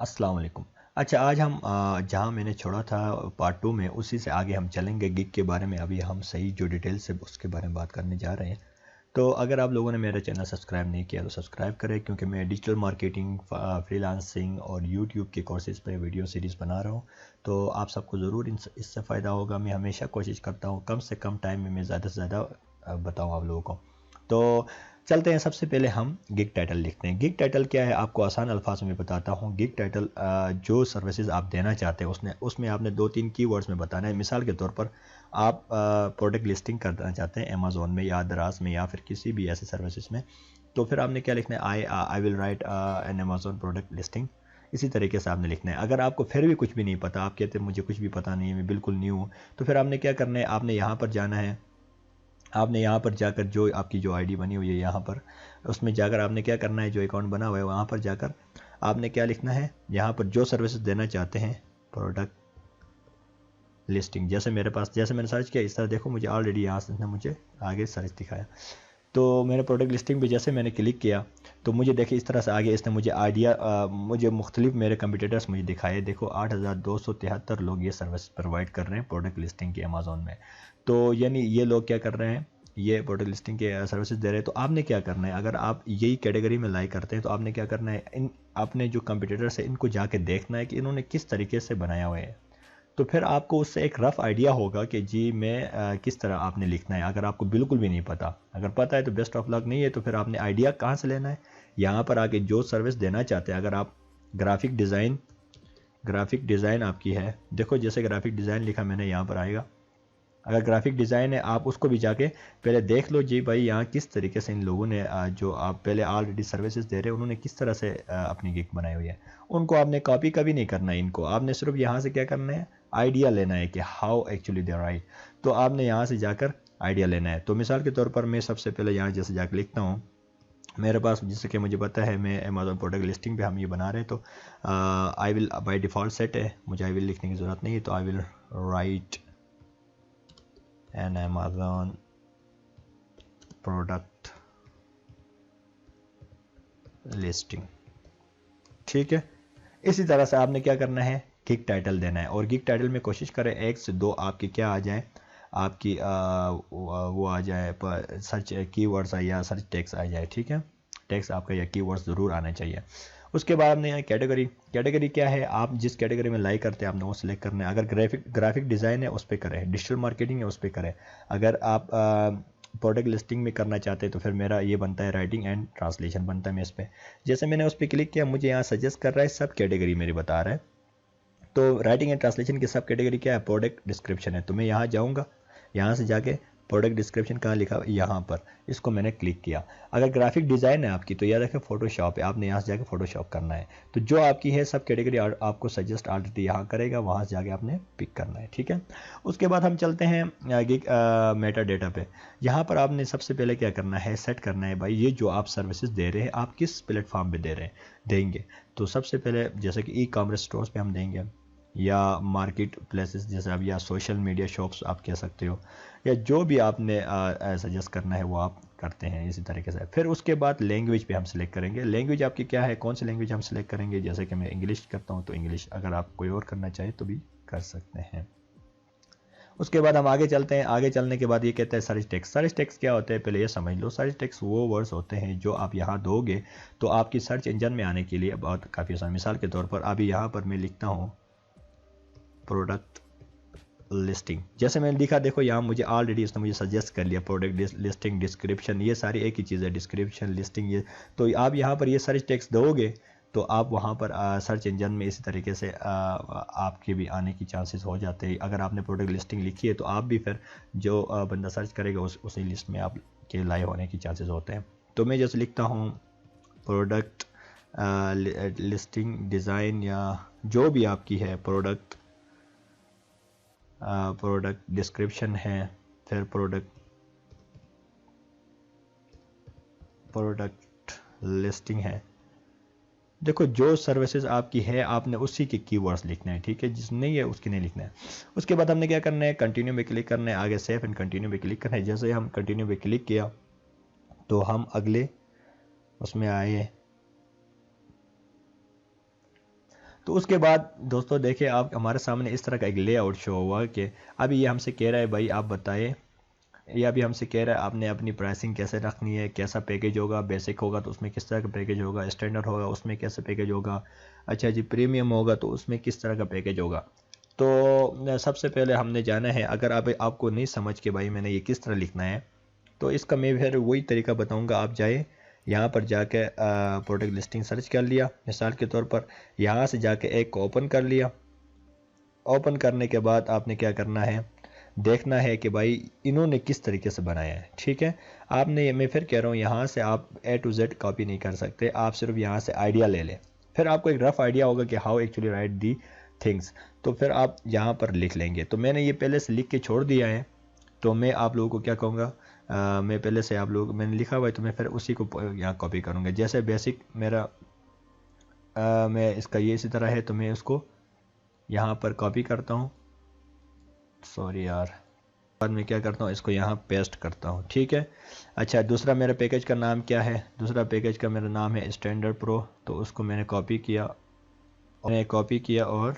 अस्सलाम वालेकुम। अच्छा, आज हम जहाँ मैंने छोड़ा था पार्ट 2 में, उसी से आगे हम चलेंगे गिग के बारे में। अभी हम सही जो डिटेल्स है उसके बारे में बात करने जा रहे हैं। तो अगर आप लोगों ने मेरा चैनल सब्सक्राइब नहीं किया तो सब्सक्राइब करें, क्योंकि मैं डिजिटल मार्केटिंग, फ्रीलांसिंग और यूट्यूब के कोर्सेज़ पे वीडियो सीरीज़ बना रहा हूँ। तो आप सबको ज़रूर इससे फ़ायदा होगा। मैं हमेशा कोशिश करता हूँ कम से कम टाइम में मैं ज़्यादा से ज़्यादा बताऊँ आप लोगों को। तो चलते हैं, सबसे पहले हम गिग टाइटल लिखते हैं। गिग टाइटल क्या है, आपको आसान अल्फाज में बताता हूँ। गिग टाइटल जो सर्विसेज आप देना चाहते हैं उसमें आपने 2-3 कीवर्ड्स में बताना है। मिसाल के तौर पर आप प्रोडक्ट लिस्टिंग करना चाहते हैं अमेज़ॉन में या दराज में या फिर किसी भी ऐसे सर्विसेज में, तो फिर आपने क्या लिखना है, I will write an Amazon product listing. इसी तरीके से आपने लिखना है। अगर आपको फिर भी कुछ भी नहीं पता, आप कहते हैं मुझे कुछ भी पता नहीं है, मैं बिल्कुल न्यू हूँ, तो फिर आपने क्या करना है, आपने यहाँ पर जाना है। आपने यहाँ पर जाकर जो आपकी जो आईडी बनी हुई है यहाँ पर, उसमें जाकर आपने क्या करना है, जो अकाउंट बना हुआ है वहाँ पर जाकर आपने क्या लिखना है, यहाँ पर जो सर्विसेज देना चाहते हैं प्रोडक्ट लिस्टिंग। जैसे मेरे पास, जैसे मैंने सर्च किया इस तरह देखो, मुझे ऑलरेडी यहाँ से मुझे आगे सर्च दिखाया। तो मैंने प्रोडक्ट लिस्टिंग पे जैसे मैंने क्लिक किया तो मुझे देखिए इस तरह से आगे इसने मुझे आइडिया, मुझे मुख्तलिफ मेरे कंप्यूटर्स मुझे दिखाए। देखो 8,273 लोग ये सर्विस प्रोवाइड कर रहे हैं प्रोडक्ट लिस्टिंग की अमेज़ॉन में। तो यानी ये लोग क्या कर रहे हैं, ये प्रोडक्ट लिस्टिंग के सर्विसेज दे रहे हैं। तो आपने क्या करना है, अगर आप यही कैटेगरी में लाइक करते हैं तो आपने क्या करना है, इन अपने जो कंप्यूटर्स है इनको जाके देखना है कि इन्होंने किस तरीके से बनाया हुआ है। तो फिर आपको उससे एक रफ़ आइडिया होगा कि जी मैं किस तरह आपने लिखना है। अगर आपको बिल्कुल भी नहीं पता, अगर पता है तो बेस्ट ऑफ लक, नहीं है तो फिर आपने आइडिया कहाँ से लेना है, यहाँ पर आके जो सर्विस देना चाहते हैं। अगर आप ग्राफिक डिज़ाइन आपकी है, देखो जैसे ग्राफिक डिज़ाइन लिखा मैंने, यहाँ पर आएगा। अगर ग्राफिक डिज़ाइन है आप उसको भी जाके पहले देख लो जी भाई, यहाँ किस तरीके से इन लोगों ने जो आप पहले ऑलरेडी सर्विसेज दे रहे हैं उन्होंने किस तरह से अपनी गिग बनाई हुई है। उनको आपने कॉपी कभी नहीं करना है, इनको आपने सिर्फ यहाँ से क्या करना है, आइडिया लेना है कि हाउ एक्चुअली दे राइट। तो आपने यहाँ से जाकर आइडिया लेना है। तो मिसाल के तौर पर मैं सबसे पहले यहाँ जैसे जाकर लिखता हूँ, मेरे पास जैसे कि मुझे पता है मैं अमेज़ॉन प्रोडक्ट लिस्टिंग पे हम ये बना रहे हैं, तो I will by default set है, मुझे आई विल लिखने की ज़रूरत नहीं है। तो I will write an Amazon product listing, ठीक है। इसी तरह से आपने क्या करना है, गिग टाइटल देना है। और गिग टाइटल में कोशिश करें 1 से 2 आपकी क्या आ जाए, आपकी वो आ जाए, सर्च कीवर्ड्स आ या सर्च टेक्स्ट आ जाए, ठीक है। टेक्स्ट आपका या कीवर्ड्स ज़रूर आना चाहिए। उसके बाद आपने कैटेगरी क्या है, आप जिस कैटेगरी में लाइक करते हैं आपने वो सिलेक्ट करना है। अगर ग्राफिक डिज़ाइन है उस पर करें, डिजिटल मार्केटिंग है उस पर करें। अगर आप प्रोडक्ट लिस्टिंग में करना चाहते हैं तो फिर मेरा ये बनता है राइटिंग एंड ट्रांसलेशन बनता है मैं इस पर। जैसे मैंने उस पर क्लिक किया, मुझे यहाँ सजेस्ट कर रहा है, सब कैटेगरी मेरी बता रहा है। तो राइटिंग एंड ट्रांसलेशन की सब कैटेगरी क्या है, प्रोडक्ट डिस्क्रिप्शन है। तो मैं यहाँ जाऊँगा, यहाँ से जाके प्रोडक्ट डिस्क्रिप्शन कहाँ लिखा, यहाँ पर, इसको मैंने क्लिक किया। अगर ग्राफिक डिज़ाइन है आपकी तो याद रखें फोटोशॉप है, आपने यहाँ से जाके फोटोशॉप करना है। तो जो आपकी है सब कैटेगरी आपको सजेस्ट ऑलरेडी यहाँ करेगा, वहाँ से जाके आपने पिक करना है, ठीक है। उसके बाद हम चलते हैं मेटा डेटा पे। यहाँ पर आपने सबसे पहले क्या करना है, सेट करना है भाई ये जो आप सर्विसेज दे रहे हैं आप किस प्लेटफॉर्म पे देंगे। तो सबसे पहले जैसे कि ई कॉमर्स स्टोर्स पे हम देंगे, या मार्केट प्लेसेस जैसे आप, या सोशल मीडिया शॉप्स आप कह सकते हो, या जो भी आपने सजेस्ट करना है वो आप करते हैं इसी तरीके से। फिर उसके बाद लैंग्वेज पे हम सिलेक्ट करेंगे। लैंग्वेज आपकी क्या है, कौन सी लैंग्वेज हम सिलेक्ट करेंगे। जैसे कि मैं इंग्लिश करता हूँ तो इंग्लिश, अगर आप कोई और करना चाहे तो भी कर सकते हैं। उसके बाद हम आगे चलते हैं। आगे चलने के बाद ये कहता है सर्च टेक्स्ट। सर्च टेक्स्ट क्या होता है पहले ये समझ लो। सर्च टेक्स्ट वो वर्ड्स होते हैं जो आप यहाँ दोगे तो आपकी सर्च इंजन में आने के लिए बहुत काफ़ी आसान। मिसाल के तौर पर अभी यहाँ पर मैं लिखता हूँ प्रोडक्ट लिस्टिंग, जैसे मैंने लिखा देखो यहाँ मुझे ऑलरेडी इसने मुझे सजेस्ट कर लिया प्रोडक्ट लिस्टिंग, डिस्क्रिप्शन, ये सारी एक ही चीज़ है, डिस्क्रिप्शन लिस्टिंग। ये तो आप यहाँ पर ये सर्च टेक्स्ट दोगे तो आप वहाँ पर सर्च इंजन में इसी तरीके से आपके भी आने की चांसेस हो जाते हैं। अगर आपने प्रोडक्ट लिस्टिंग लिखी है तो आप भी फिर जो बंदा सर्च करेगा उसी लिस्ट में आप के लाइव होने की चांसेस होते हैं। तो मैं जैसे लिखता हूँ प्रोडक्ट लिस्टिंग डिज़ाइन, या जो भी आपकी है प्रोडक्ट डिस्क्रिप्शन है, फिर प्रोडक्ट लिस्टिंग है। देखो जो सर्विसेज आपकी है आपने उसी के कीवर्ड्स लिखने हैं, ठीक है। जिस नहीं है उसकी नहीं लिखना है। उसके बाद हमने क्या करना है, कंटिन्यू पे क्लिक करना है, आगे सेव एंड कंटिन्यू पे क्लिक करना है। जैसे हम कंटिन्यू पे क्लिक किया तो हम अगले उसमें आए। तो उसके बाद दोस्तों देखिए आप हमारे सामने इस तरह का एक लेआउट शो हुआ कि अभी ये हमसे कह रहा है भाई आप बताएं, ये अभी हमसे कह रहा है आपने अपनी प्राइसिंग कैसे रखनी है, कैसा पैकेज होगा, बेसिक होगा तो उसमें किस तरह का पैकेज होगा, स्टैंडर्ड होगा उसमें कैसा पैकेज होगा, अच्छा जी प्रीमियम होगा तो उसमें किस तरह का पैकेज होगा। तो सबसे पहले हमने जाना है, अगर आपको नहीं समझ के भाई मैंने ये किस तरह लिखना है, तो इसका मैं फिर वही तरीका बताऊंगा। आप जाए यहाँ पर जाके प्रोडक्ट लिस्टिंग सर्च कर लिया मिसाल के तौर पर, यहाँ से जाके एक को ओपन कर लिया। ओपन करने के बाद आपने क्या करना है, देखना है कि भाई इन्होंने किस तरीके से बनाया है, ठीक है। आपने, मैं फिर कह रहा हूँ, यहाँ से आप A to Z कॉपी नहीं कर सकते, आप सिर्फ यहाँ से आइडिया ले लें, फिर आपको एक रफ आइडिया होगा कि how actually right the things, तो फिर आप यहाँ पर लिख लेंगे। तो मैंने ये पहले से लिख के छोड़ दिया है, तो मैं आप लोगों को क्या कहूँगा, मैं पहले से आप लोग मैंने लिखा हुआ है तो मैं फिर उसी को यहाँ कॉपी करूँगा। जैसे बेसिक मेरा मैं इसका ये इसी तरह है, तो मैं उसको यहाँ पर कॉपी करता हूँ, सॉरी यार, बाद में क्या करता हूँ इसको यहाँ पेस्ट करता हूँ, ठीक है। अच्छा, दूसरा मेरा पैकेज का नाम क्या है, दूसरा पैकेज का मेरा नाम है स्टैंडर्ड प्रो, तो उसको मैंने कॉपी किया और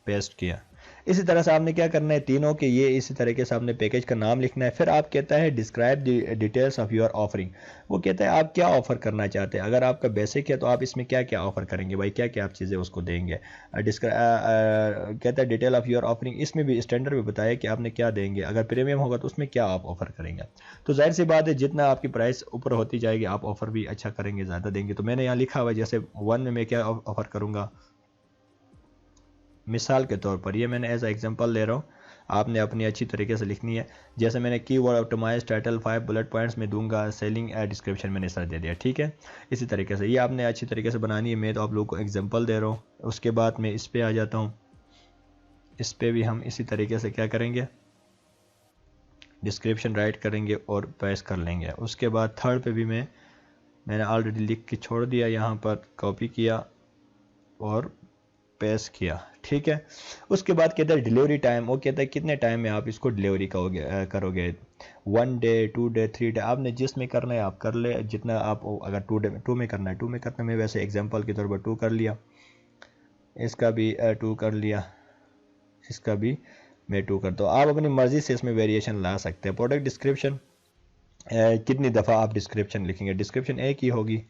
पेस्ट किया। इसी तरह से आपने क्या करना है, तीनों के ये इसी तरीके से आपने पैकेज का नाम लिखना है। फिर आप कहता है describe the details of your offering, वो कहता है आप क्या ऑफर करना चाहते हैं। अगर आपका बेसिक है तो आप इसमें क्या क्या ऑफर करेंगे भाई, क्या क्या आप चीज़ें उसको देंगे। कहता है डिटेल ऑफ योर ऑफरिंग, इसमें भी स्टैंडर्ड भी बताया कि आपने क्या देंगे, अगर प्रीमियम होगा तो उसमें क्या आप ऑफर करेंगे। तो जाहिर सी बात है जितना आपकी प्राइस ऊपर होती जाएगी आप ऑफर भी अच्छा करेंगे, ज़्यादा देंगे। तो मैंने यहाँ लिखा हुआ है जैसे 1 में मैं क्या ऑफर करूँगा, मिसाल के तौर पर ये मैंने एज एग्जांपल ले रहा हूँ, आपने अपनी अच्छी तरीके से लिखनी है। जैसे मैंने keyword optimize title 5 bullet points में दूंगा, सेलिंग डिस्क्रिप्शन मैंने सर दे दिया, ठीक है। इसी तरीके से ये आपने अच्छी तरीके से बनानी है, मैं तो आप लोगों को एग्जांपल दे रहा हूँ। उसके बाद मैं इस पर आ जाता हूँ, इस पर भी हम इसी तरीके से क्या करेंगे, डिस्क्रिप्शन राइट करेंगे और पेस्ट कर लेंगे। उसके बाद थर्ड पे भी मैंने ऑलरेडी लिख के छोड़ दिया, यहाँ पर कॉपी किया और पेस्ट किया, ठीक है। उसके बाद कहता है डिलीवरी टाइम, वो कहता है कितने टाइम में आप इसको डिलीवरी करोगे, 1 डे 2 डे 3 डे, आपने जिसमें करना है आप कर ले, जितना आप, अगर 2 में करना है 2 में करना है। मैं वैसे एग्जांपल के तौर पर 2 कर लिया, इसका भी 2 कर लिया, इसका भी मैं 2 करता हूँ। आप अपनी मर्ज़ी से इसमें वेरिएशन ला सकते हैं। प्रोडक्ट डिस्क्रिप्शन, कितनी दफ़ा आप डिस्क्रिप्शन लिखेंगे, डिस्क्रिप्शन एक ही होगी,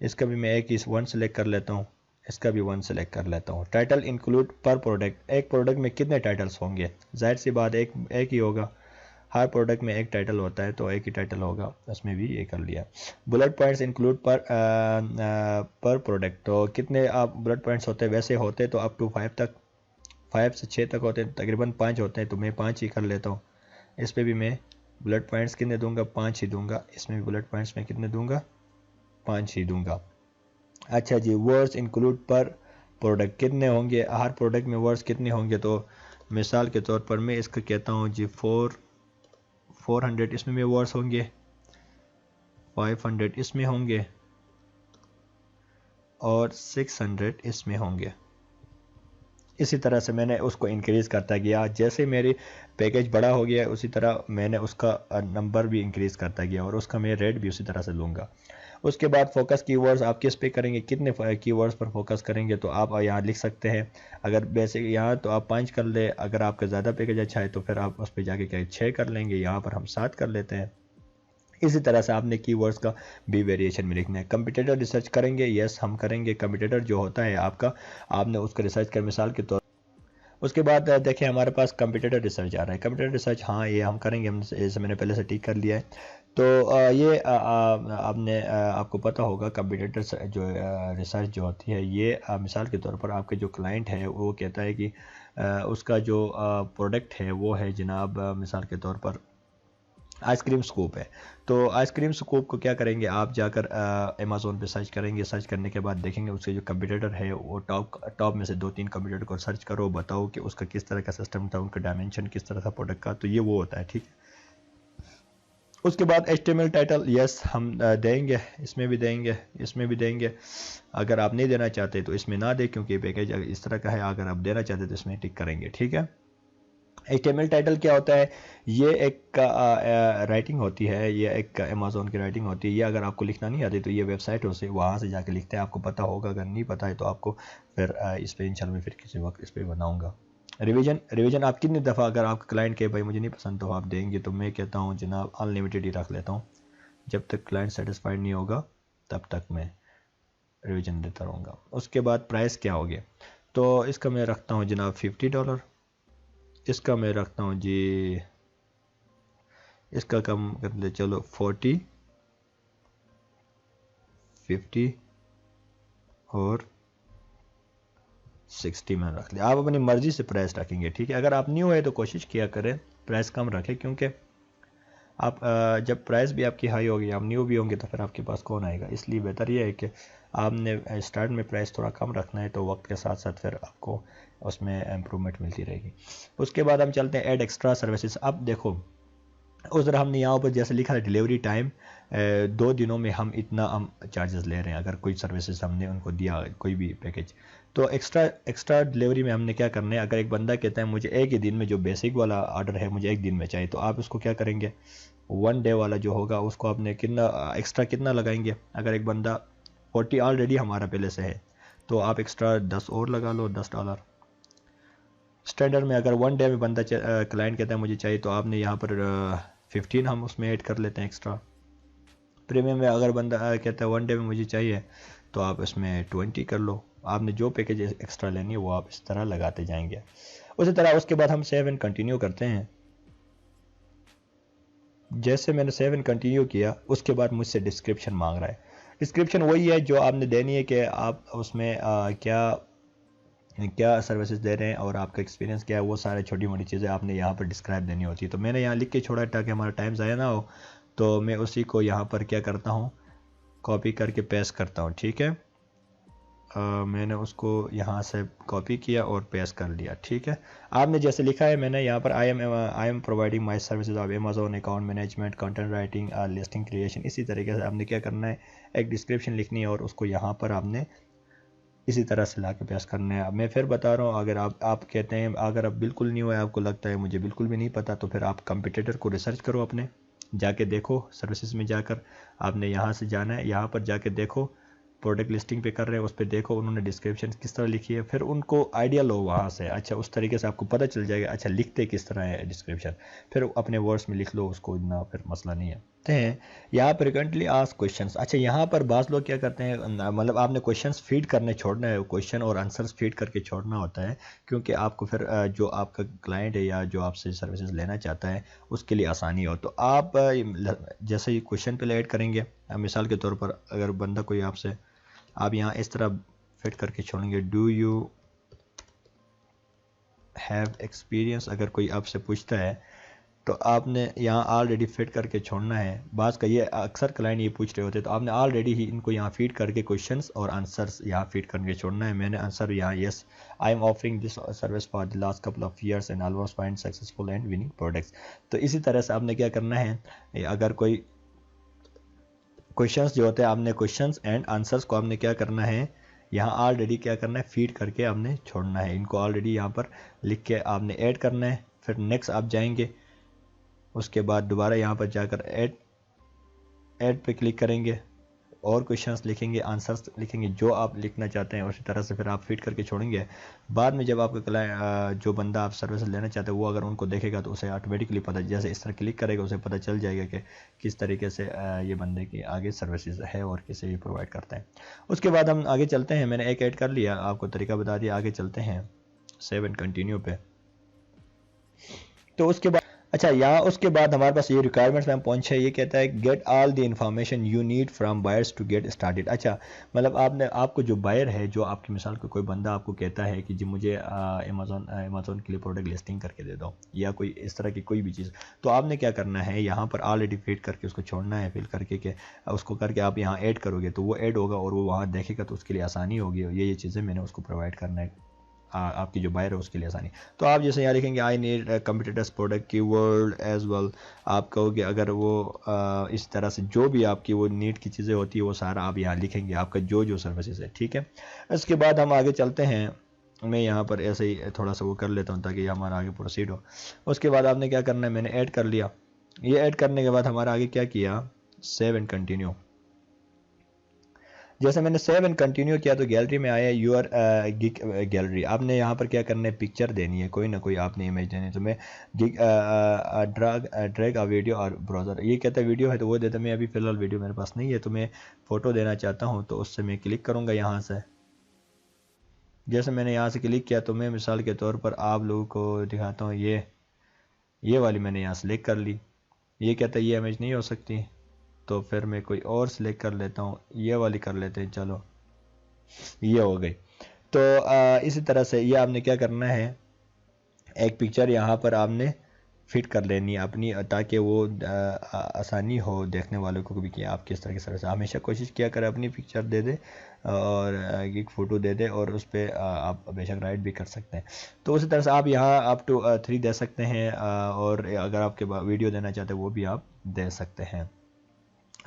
इसका भी मैं एक ही 1 सेलेक्ट कर लेता हूँ, इसका भी 1 सेलेक्ट कर लेता हूँ। टाइटल इंक्लूड पर प्रोडक्ट, एक प्रोडक्ट में कितने टाइटल्स होंगे, जाहिर सी बात एक ही होगा, हर प्रोडक्ट में एक टाइटल होता है तो एक ही टाइटल होगा, उसमें भी ये कर लिया। बुलेट पॉइंट्स इंक्लूड पर प्रोडक्ट, तो कितने आप बुलेट पॉइंट्स होते हैं, वैसे होते तो अप टू 5 तक, 5 से 6 तक होते हैं, तकरीबन 5 होते हैं, तो मैं 5 ही कर लेता हूँ। इस पर भी मैं बुलेट पॉइंट्स कितने दूंगा, 5 ही दूंगा, इसमें भी बुलेट पॉइंट्स में कितने दूंगा, 5 ही दूंगा। अच्छा जी, वर्ड्स इंक्लूड पर प्रोडक्ट कितने होंगे, हर प्रोडक्ट में वर्ड्स कितने होंगे, तो मिसाल के तौर पर मैं इसका कहता हूँ जी 400 इसमें में वर्ड्स होंगे, 500 इसमें होंगे और 600 इसमें होंगे। इसी तरह से मैंने उसको इंक्रीज़ करता गया, जैसे मेरी पैकेज बड़ा हो गया उसी तरह मैंने उसका नंबर भी इंक्रीज़ करता गया और उसका मैं रेट भी उसी तरह से लूँगा। उसके बाद फोकस कीवर्ड्स आप किस पे करेंगे, कितने कीवर्ड्स पर फोकस करेंगे, तो आप यहाँ लिख सकते हैं। अगर बेसिक यहाँ तो आप 5 कर ले, अगर आपका ज़्यादा पैकेज अच्छा है तो फिर आप उस पर जाके क्या 6 कर लेंगे, यहाँ पर हम 7 कर लेते हैं। इसी तरह से आपने कीवर्ड्स का भी वेरिएशन में लिखना है। कंपटीटर रिसर्च करेंगे, यस हम करेंगे। कंपटीटर जो होता है आपका, आपने उसका रिसर्च कर, मिसाल के तौर। उसके बाद देखिए हमारे पास कंपटीटर रिसर्च आ रहा है, कंपटीटर रिसर्च, हाँ ये हम करेंगे, हम जैसे मैंने पहले से टिक कर लिया है। तो ये आपने आपको पता होगा कंपटीटर जो रिसर्च जो होती है ये मिसाल के तौर पर आपके जो क्लाइंट है वो कहता है कि उसका जो प्रोडक्ट है वो है जनाब मिसाल के तौर पर आइसक्रीम स्कूप है। तो आइसक्रीम स्कूप को क्या करेंगे, आप जाकर अमेज़ोन पे सर्च करेंगे, सर्च करने के बाद देखेंगे उसके जो कंपटीटर है वो टॉप में से 2-3 कंपटीटर को सर्च करो, बताओ कि उसका किस तरह का सिस्टम था, उनका डायमेंशन किस तरह था प्रोडक्ट का, तो ये वो होता है, ठीक है। उसके बाद HTML टाइटल, यस हम देंगे, इसमें भी देंगे, इसमें भी देंगे। अगर आप नहीं देना चाहते तो इसमें ना दें, क्योंकि पैकेज इस तरह का है। अगर आप देना चाहते तो इसमें टिक करेंगे, ठीक है। HTML टाइटल क्या होता है? ये एक राइटिंग होती है, ये एक अमेज़ॉन की राइटिंग होती है। ये अगर आपको लिखना नहीं आती तो ये वेबसाइट से वहाँ से जाके लिखते हैं, आपको पता होगा। अगर नहीं पता है तो आपको फिर इस पे इंशाल्लाह मैं फिर किसी वक्त इस पे बनाऊंगा। रिवीजन आप कितनी दफ़ा, अगर आपका क्लाइंट के भाई मुझे नहीं पसंद तो आप देंगे, तो मैं कहता हूँ जनाब अनलिमिटेड ही रख लेता हूँ। जब तक क्लाइंट सेटिस्फाइड नहीं होगा तब तक मैं रिवीजन देता रहूँगा। उसके बाद प्राइस क्या हो गया, तो इसका मैं रखता हूँ जनाब $50। इसका मैं रखता हूँ जी, इसका कम कर ले चलो 40, 50 और 60 में रख लिया। आप अपनी मर्ज़ी से प्राइस रखेंगे, ठीक है। अगर आप न्यू है तो कोशिश किया करें प्राइस कम रखें, क्योंकि आप जब प्राइस भी आपकी हाई होगी, आप न्यू भी होंगे, तो फिर आपके पास कौन आएगा। इसलिए बेहतर ये है कि आपने स्टार्ट में प्राइस थोड़ा कम रखना है, तो वक्त के साथ साथ फिर आपको उसमें इम्प्रूवमेंट मिलती रहेगी। उसके बाद हम चलते हैं ऐड एक्स्ट्रा सर्विसेज। अब देखो उस तरह हमने यहाँ पर जैसे लिखा है डिलीवरी टाइम 2 दिनों में हम इतना हम चार्जेस ले रहे हैं। अगर कोई सर्विसेज हमने उनको दिया, कोई भी पैकेज, तो एक्स्ट्रा डिलीवरी में हमने क्या करना है। अगर एक बंदा कहता है मुझे एक ही दिन में, जो बेसिक वाला ऑर्डर है मुझे एक दिन में चाहिए, तो आप उसको क्या करेंगे, 1 डे वाला जो होगा उसको आपने कितना एक्स्ट्रा कितना लगाएंगे। अगर एक बंदा 40 ऑलरेडी हमारा पहले से है, तो आप एक्स्ट्रा 10 और लगा लो, $10। स्टैंडर्ड में अगर 1 डे में बंदा क्लाइंट कहता है मुझे चाहिए, तो आपने यहाँ पर 15 हम उसमें ऐड कर लेते हैं एक्स्ट्रा। प्रीमियम में अगर बंदा कहता है 1 डे में मुझे चाहिए, तो आप इसमें 20 कर लो। आपने जो पैकेज एक्स्ट्रा लेनी है वो आप इस तरह लगाते जाएंगे। उसी तरह उसके बाद हम सेव एंड कंटिन्यू करते हैं। जैसे मैंने सेव एंड कंटिन्यू किया, उसके बाद मुझसे डिस्क्रिप्शन मांग रहा है। डिस्क्रिप्शन वही है जो आपने देनी है कि आप उसमें क्या सर्विसेज दे रहे हैं और आपका एक्सपीरियंस क्या है। वो सारे छोटी मोटी चीज़ें आपने यहाँ पर डिस्क्राइब देनी होती है। तो मैंने यहाँ लिख के छोड़ा ताकि हमारा टाइम ज़ाया ना हो, तो मैं उसी को यहाँ पर क्या करता हूँ, कॉपी करके पेस्ट करता हूँ, ठीक है। मैंने उसको यहाँ से कॉपी किया और पेस्ट कर लिया, ठीक है। आपने जैसे लिखा है, मैंने यहाँ पर I am providing my services of Amazon account management, content writing, listing creation. इसी तरीके से आपने क्या करना है, एक डिस्क्रिप्शन लिखनी है और उसको यहाँ पर आपने इसी तरह से ला के पेश करना है। अब मैं फिर बता रहा हूँ, अगर आप कहते हैं, अगर आप बिल्कुल न्यू है, आपको लगता है मुझे बिल्कुल भी नहीं पता, तो फिर आप कंपटीटर को रिसर्च करो, अपने जाके देखो। सर्विसेज में जाकर आपने यहाँ से जाना है, यहाँ पर जाके देखो प्रोडक्ट लिस्टिंग पे कर रहे हैं, उस पर देखो उन्होंने डिस्क्रिप्शन किस तरह लिखी है, फिर उनको आइडिया लो वहाँ से। अच्छा, उस तरीके से आपको पता चल जाएगा अच्छा लिखते किस तरह है डिस्क्रिप्शन, फिर अपने वर्ड्स में लिख लो उसको, इतना फिर मसला नहीं है। यहाँ पर फ्रिक्वेंटली आस्क्ड क्वेश्चंस। अच्छा, यहाँ पर बाज़ लोग क्या करते हैं, मतलब आपने क्वेश्चंस फीड करने छोड़ना है, क्वेश्चन और आंसर्स फीड करके छोड़ना होता है, क्योंकि आपको फिर जो आपका क्लाइंट है या जो आपसे सर्विसेज लेना चाहता है उसके लिए आसानी हो। तो आप जैसे ही क्वेश्चन पहले ऐड करेंगे, मिसाल के तौर पर अगर बंदा कोई आपसे, आप यहाँ इस तरह फिट करके छोड़ेंगे, डू यू हैव एक्सपीरियंस। अगर कोई आपसे पूछता है तो आपने यहाँ ऑलरेडी फिट करके छोड़ना है। बात का ये अक्सर क्लाइंट ये पूछ रहे होते हैं, तो आपने ऑलरेडी ही इनको यहाँ फीड करके क्वेश्चंस और आंसर्स यहाँ फीड करके छोड़ना है। मैंने आंसर यहाँ yes I am offering this service for the last couple of years and almost find successful and winning products. तो इसी तरह से आपने क्या करना है, अगर कोई क्वेश्चंस जो होते हैं, आपने क्वेश्चंस एंड आंसर्स को आपने क्या करना है, यहाँ ऑलरेडी क्या करना है, फीड करके आपने छोड़ना है। इनको ऑलरेडी यहाँ पर लिख के आपने ऐड करना है। फिर नेक्स्ट आप जाएंगे, उसके बाद दोबारा यहाँ पर जाकर ऐड पे क्लिक करेंगे और क्वेश्चंस लिखेंगे, आंसर्स लिखेंगे जो आप लिखना चाहते हैं, उसी तरह से फिर आप फीड करके छोड़ेंगे। बाद में जब आपका क्लाइंट जो बंदा आप सर्विस लेना चाहते हैं वो अगर उनको देखेगा तो उसे ऑटोमेटिकली पता, जैसे इस तरह क्लिक करेगा उसे पता चल जाएगा कि किस तरीके से ये बंदे की आगे सर्विसेज है और किसे भी प्रोवाइड करते हैं। उसके बाद हम आगे चलते हैं। मैंने एक ऐड कर लिया, आपको तरीका बता दिया, आगे चलते हैं सेव एंड कंटिन्यू पे। तो उसके बाद अच्छा, यहाँ उसके बाद हमारे पास ये रिक्वायरमेंट्स में पहुंचे, ये कहता है get all the information you need from buyers to get started. अच्छा, मतलब आपको जो बायर है, जो आपकी मिसाल को कोई बंदा आपको कहता है कि जी मुझे अमेज़ॉन के लिए प्रोडक्ट लिस्टिंग करके दे दो, या कोई इस तरह की कोई भी चीज़, तो आपने क्या करना है, यहाँ पर ऑलरेडी फीड करके उसको छोड़ना है, फिल करके के उसको करके आप यहाँ ऐड करोगे तो वो ऐड होगा और वो वहाँ देखेगा, तो उसके लिए आसानी होगी। ये चीज़ें मैंने उसको प्रोवाइड करना है, आपकी जो बायर है उसके लिए आसानी। तो आप जैसे यहाँ लिखेंगे आई नीड कंप्यूटर्स प्रोडक्ट की वर्ल्ड एज वेल, आप कहोगे अगर वो इस तरह से जो भी आपकी वो नीड की चीज़ें होती है वो सारा आप यहाँ लिखेंगे, आपका जो सर्विसेज है, ठीक है। इसके बाद हम आगे चलते हैं। मैं यहाँ पर ऐसे ही थोड़ा सा वो कर लेता हूँ ताकि हमारा आगे प्रोसीड हो। उसके बाद आपने क्या करना है, मैंने ऐड कर लिया। ये ऐड करने के बाद हमारा आगे क्या किया, सेव एंड कंटिन्यू। जैसे मैंने सेव एंड कंटिन्यू किया तो गैलरी में आया यूर गिग गैलरी। आपने यहाँ पर क्या करना है, पिक्चर देनी है, कोई ना कोई आपने इमेज देनी है। तो मैं गिग ड्रैग अ वीडियो और ब्राउज़र, ये कहता है वीडियो है तो वो देता है। मैं अभी फ़िलहाल वीडियो मेरे पास नहीं है, तो मैं फ़ोटो देना चाहता हूँ, तो उससे मैं क्लिक करूँगा यहाँ से। जैसे मैंने यहाँ से क्लिक किया तो मैं मिसाल के तौर पर आप लोगों को दिखाता हूँ, ये वाली मैंने यहाँ सेलेक्ट कर ली। ये कहता है ये इमेज नहीं हो सकती, तो फिर मैं कोई और सिलेक्ट कर लेता हूँ, ये वाली कर लेते हैं, चलो ये हो गई। तो इसी तरह से ये आपने क्या करना है, एक पिक्चर यहाँ पर आपने फिट कर लेनी है अपनी, ताकि वो आसानी हो देखने वालों को भी कि आप किस तरह से हमेशा कोशिश किया करें अपनी पिक्चर दे दे और एक फ़ोटो दे दे, और उस पर आप बेशक राइट भी कर सकते हैं। तो उसी तरह से आप यहाँ अप टू 3 दे सकते हैं, और अगर आपके वीडियो देना चाहते हैं वो भी आप दे सकते हैं।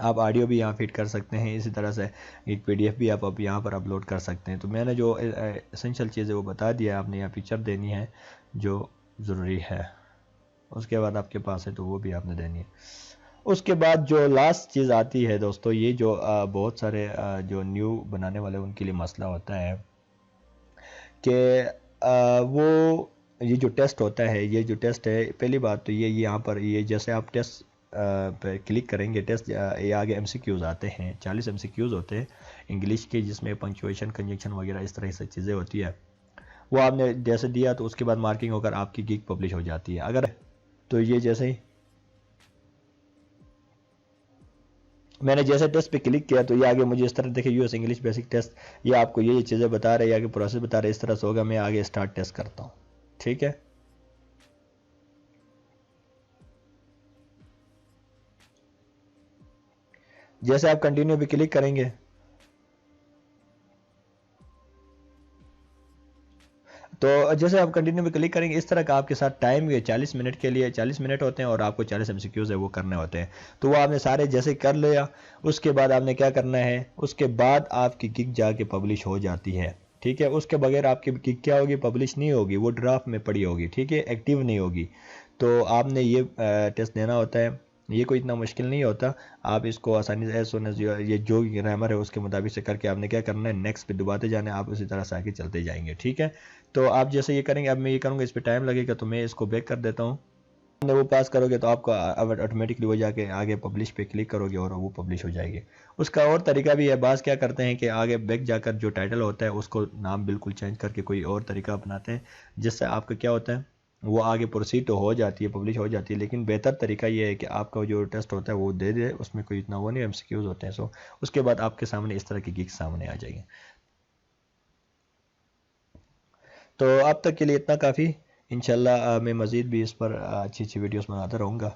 आप ऑडियो भी यहाँ फिट कर सकते हैं। इसी तरह से एक पीडीएफ भी आप यहाँ पर अपलोड कर सकते हैं। तो मैंने जो एसेंशियल चीज़ें वो बता दिया, आपने यहाँ पिक्चर देनी है जो ज़रूरी है, उसके बाद आपके पास है तो वो भी आपने देनी है। उसके बाद जो लास्ट चीज़ आती है दोस्तों, ये जो बहुत सारे जो न्यू बनाने वाले उनके लिए मसला होता है कि वो ये जो टेस्ट होता है, ये जो टेस्ट है, पहली बात तो ये यहाँ पर ये जैसे आप टेस्ट पे क्लिक करेंगे, टेस्ट ये आगे एमसीक्यूज़ आते हैं, 40 एमसीक्यूज़ होते हैं इंग्लिश के, जिसमें पंक्चुएशन, कंजक्शन वगैरह इस तरह से चीज़ें होती है। वो आपने जैसे दिया तो उसके बाद मार्किंग होकर आपकी गिग पब्लिश हो जाती है। अगर तो ये जैसे ही मैंने जैसे टेस्ट पे क्लिक किया तो ये आगे मुझे इस तरह देखिए, यूएस इंग्लिश बेसिक टेस्ट, ये आपको ये चीज़ें बता रहे हैं, आगे प्रोसेस बता रहे हैं, इस तरह से होगा। मैं आगे स्टार्ट टेस्ट करता हूँ, ठीक है। जैसे आप कंटिन्यू पे क्लिक करेंगे तो जैसे आप कंटिन्यू पे क्लिक करेंगे, इस तरह का आपके साथ टाइम 40 मिनट के लिए 40 मिनट होते हैं, और आपको 40 एमसीक्यूज है वो करने होते हैं। तो वो आपने सारे जैसे कर लिया, उसके बाद आपने क्या करना है, उसके बाद आपकी गिग जाके पब्लिश हो जाती है, ठीक है। उसके बगैर आपकी गिग क्या होगी, पब्लिश नहीं होगी, वो ड्राफ्ट में पड़ी होगी, ठीक है, एक्टिव नहीं होगी। तो आपने ये टेस्ट देना होता है, ये कोई इतना मुश्किल नहीं होता। आप इसको आसानी से एज सुन एज ये जो ग्रामर है उसके मुताबिक से करके आपने क्या करना है, नेक्स्ट पे दबाते जाना है, आप उसी तरह से आगे चलते जाएंगे, ठीक है। तो आप जैसे ये करेंगे, अब मैं ये करूँगा, इस पर टाइम लगेगा तो मैं इसको बैक कर देता हूँ। वो पास करोगे तो आपको ऑटोमेटिकली वो जाके आगे पब्लिश पे क्लिक करोगे और वो पब्लिश हो जाएगी। उसका और तरीका भी है, बास क्या करते हैं कि आगे बैक जाकर जो टाइटल होता है उसको नाम बिल्कुल चेंज करके कोई और तरीका अपनाते हैं, जिससे आपका क्या होता है, वो आगे प्रोसीड तो हो जाती है, पब्लिश हो जाती है। लेकिन बेहतर तरीका ये है कि आपका जो टेस्ट होता है वो दे दे, उसमें कोई इतना वो नहीं, एमसीक्यूज होते हैं। सो उसके बाद आपके सामने इस तरह की गिग सामने आ जाएगी। तो अब तक के लिए इतना काफ़ी। इंशाल्लाह मैं मज़ीद भी इस पर अच्छी अच्छी वीडियोस बनाता रहूँगा।